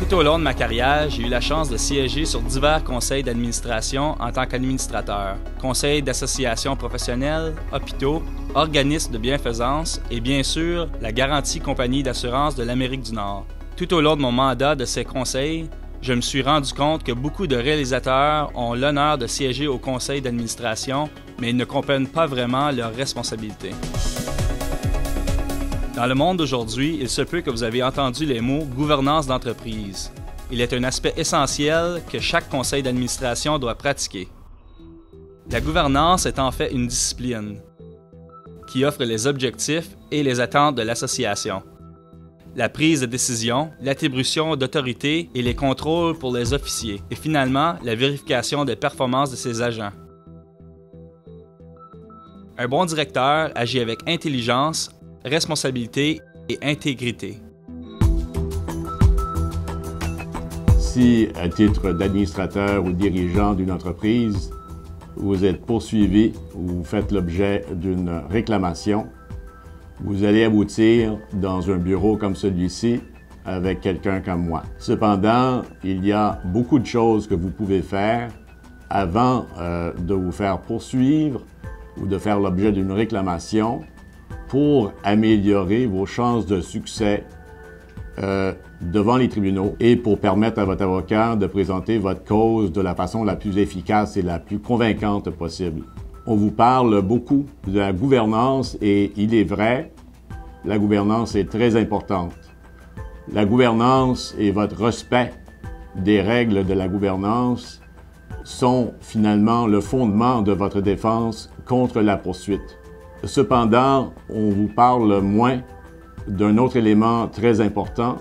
Tout au long de ma carrière, j'ai eu la chance de siéger sur divers conseils d'administration en tant qu'administrateur, conseils d'associations professionnelles, hôpitaux, organismes de bienfaisance et bien sûr la Garantie Compagnie d'assurance de l'Amérique du Nord. Tout au long de mon mandat de ces conseils, je me suis rendu compte que beaucoup de réalisateurs ont l'honneur de siéger au conseil d'administration, mais ils ne comprennent pas vraiment leurs responsabilités. Dans le monde d'aujourd'hui, il se peut que vous avez entendu les mots « gouvernance d'entreprise ». Il est un aspect essentiel que chaque conseil d'administration doit pratiquer. La gouvernance est en fait une discipline qui offre les objectifs et les attentes de l'association, la prise de décision, l'attribution d'autorité et les contrôles pour les officiers, et finalement la vérification des performances de ses agents. Un bon directeur agit avec intelligence, responsabilité et intégrité. Si, à titre d'administrateur ou dirigeant d'une entreprise, vous êtes poursuivi ou vous faites l'objet d'une réclamation, vous allez aboutir dans un bureau comme celui-ci avec quelqu'un comme moi. Cependant, il y a beaucoup de choses que vous pouvez faire avant de vous faire poursuivre ou de faire l'objet d'une réclamation pour améliorer vos chances de succès devant les tribunaux et pour permettre à votre avocat de présenter votre cause de la façon la plus efficace et la plus convaincante possible. On vous parle beaucoup de la gouvernance et il est vrai, la gouvernance est très importante. La gouvernance et votre respect des règles de la gouvernance sont finalement le fondement de votre défense contre la poursuite. Cependant, on vous parle moins d'un autre élément très important,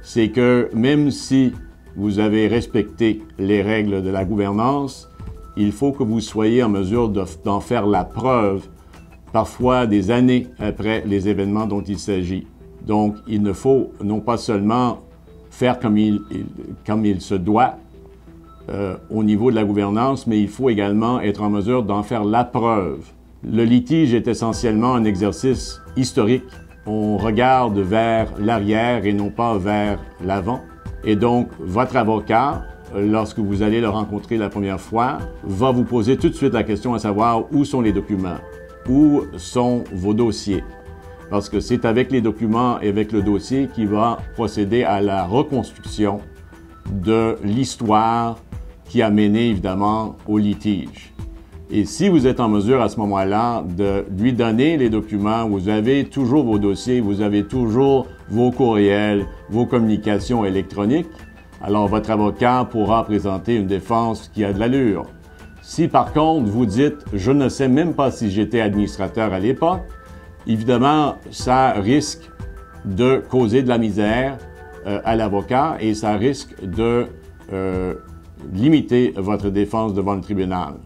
c'est que même si vous avez respecté les règles de la gouvernance, il faut que vous soyez en mesure d'en faire la preuve, parfois des années après les événements dont il s'agit. Donc, il ne faut non pas seulement faire comme il se doit au niveau de la gouvernance, mais il faut également être en mesure d'en faire la preuve. Le litige est essentiellement un exercice historique. On regarde vers l'arrière et non pas vers l'avant. Et donc, votre avocat, lorsque vous allez le rencontrer la première fois, va vous poser tout de suite la question à savoir où sont les documents, où sont vos dossiers. Parce que c'est avec les documents et avec le dossier qu'il va procéder à la reconstruction de l'histoire qui a mené évidemment au litige. Et si vous êtes en mesure à ce moment-là de lui donner les documents, vous avez toujours vos dossiers, vous avez toujours vos courriels, vos communications électroniques, alors votre avocat pourra présenter une défense qui a de l'allure. Si par contre vous dites « je ne sais même pas si j'étais administrateur à l'époque », évidemment ça risque de causer de la misère à l'avocat et ça risque de limiter votre défense devant le tribunal.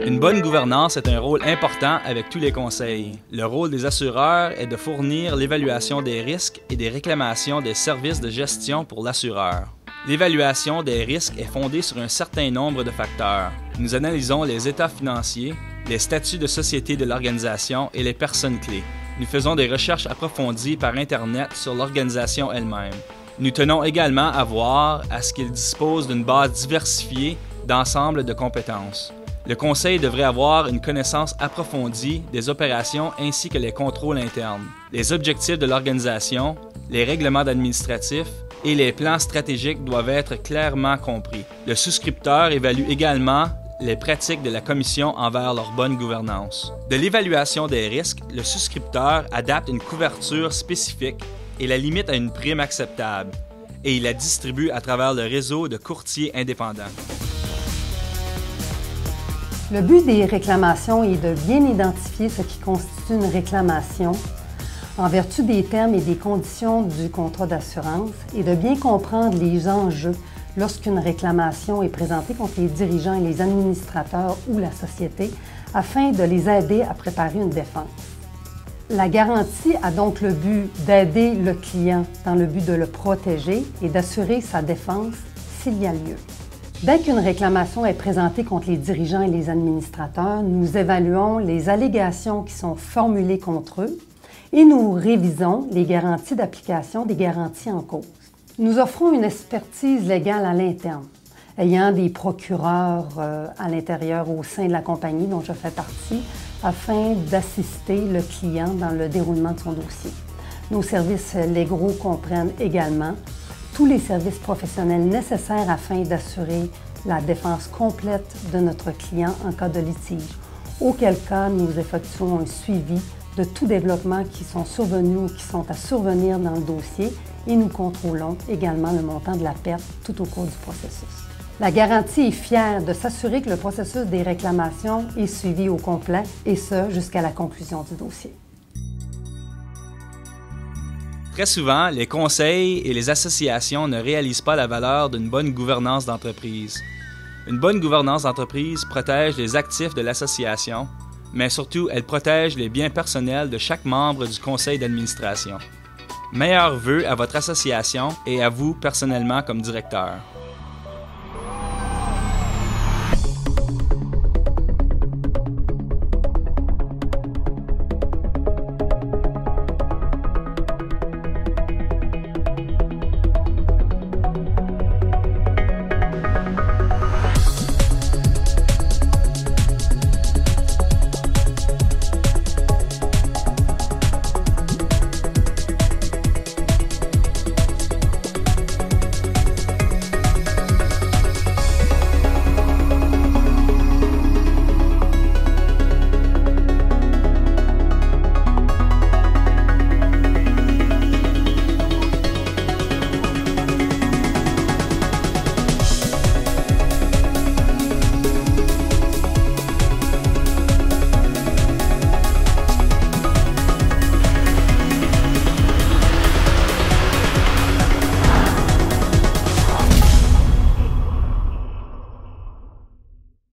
Une bonne gouvernance est un rôle important avec tous les conseils. Le rôle des assureurs est de fournir l'évaluation des risques et des réclamations des services de gestion pour l'assureur. L'évaluation des risques est fondée sur un certain nombre de facteurs. Nous analysons les états financiers, les statuts de société de l'organisation et les personnes clés. Nous faisons des recherches approfondies par Internet sur l'organisation elle-même. Nous tenons également à voir à ce qu'il dispose d'une base diversifiée d'ensemble de compétences. Le conseil devrait avoir une connaissance approfondie des opérations ainsi que les contrôles internes, les objectifs de l'organisation, les règlements administratifs et les plans stratégiques doivent être clairement compris. Le souscripteur évalue également les pratiques de la commission envers leur bonne gouvernance. De l'évaluation des risques, le souscripteur adapte une couverture spécifique et la limite à une prime acceptable, et il la distribue à travers le réseau de courtiers indépendants. Le but des réclamations est de bien identifier ce qui constitue une réclamation en vertu des termes et des conditions du contrat d'assurance et de bien comprendre les enjeux lorsqu'une réclamation est présentée contre les dirigeants et les administrateurs ou la société afin de les aider à préparer une défense. La garantie a donc le but d'aider le client dans le but de le protéger et d'assurer sa défense s'il y a lieu. Dès qu'une réclamation est présentée contre les dirigeants et les administrateurs, nous évaluons les allégations qui sont formulées contre eux et nous révisons les garanties d'application des garanties en cause. Nous offrons une expertise légale à l'interne, ayant des procureurs à l'intérieur au sein de la compagnie dont je fais partie, afin d'assister le client dans le déroulement de son dossier. Nos services légaux comprennent également tous les services professionnels nécessaires afin d'assurer la défense complète de notre client en cas de litige, auquel cas nous effectuons un suivi de tout développement qui sont survenus ou qui sont à survenir dans le dossier et nous contrôlons également le montant de la perte tout au cours du processus. La garantie est fière de s'assurer que le processus des réclamations est suivi au complet et ce, jusqu'à la conclusion du dossier. Très souvent, les conseils et les associations ne réalisent pas la valeur d'une bonne gouvernance d'entreprise. Une bonne gouvernance d'entreprise protège les actifs de l'association, mais surtout, elle protège les biens personnels de chaque membre du conseil d'administration. Meilleurs vœux à votre association et à vous personnellement comme directeur.